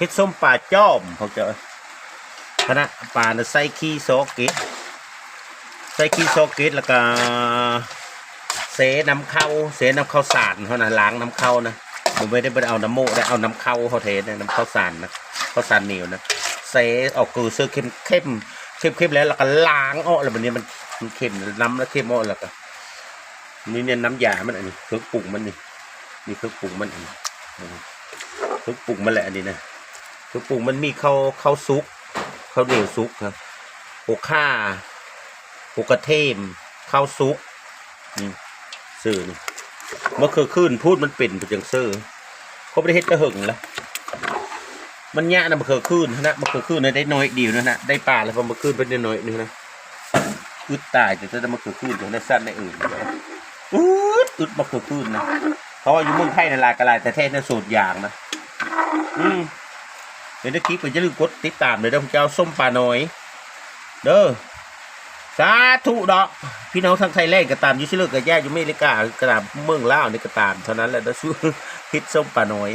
เฮ็ดส้มปลาจ้อมเขาเจอคณะปลาใส่ขี้โซเกตใส่ขี้โซเกตแล้วก็เสน้ำเข้าสารเขานะล้างน้ำเข้านะผมไม่ได้เอาน้ำโม่ได้เอาน้ำเข้าเขาเทนะน้ำเข้าสารนะเข้าสารเหนียวนะเสออกคือเสื้อเข้มแล้วก็ล้างออกแล้วแบบนี้มันเข้มน้ำแล้วเข้มออกแล้วก็นี่เนี่ยน้ำยามันอันนี้เครื่องปรุงมันนี่เครื่องปรุงมันอันนี้เครื่องปรุงมันแหละอันนี้นะเครื่องปรุงมันมีข้าวซุกข้าวเหนียวซุกครับหัวข่าหัวกระเทียมข้าวซุกซื้อนี่เมื่อคืนขึ้นพูดมันเป็นไปจังซื้อเขาไม่ได้เฮ็ดกระหึ่งละมันยากนะเมื่อคืนขึ้นนะเมื่อคืนขึ้นได้น้อยเดียวนะได้ปลาแล้วพอเมื่อคืนเป็นน้อยนึงนะอึดตายแต่ถ้าเมื่อคืนขึ้นจะได้สั้นได้อื่นอึดเมื่อคืนขึ้นนะเพราะว่าอยู่เมืองไทยในลายกระไรแต่แท้ในสูตรอย่างนะเดี๋ยวคลิปก็จะลืมกดติดตามเลยนะผมจะเอาส้มปลาน้อยเด้อสาธุดอกพี่น้องทางไทยแลนด์ก็ตามยูซิเลอร์กับย่าอยู่อเมริกาก็ตามเมืองลาวนี่ก็ตามเท่านั้นแหละนะสู้ฮิตส้มปลาน้อย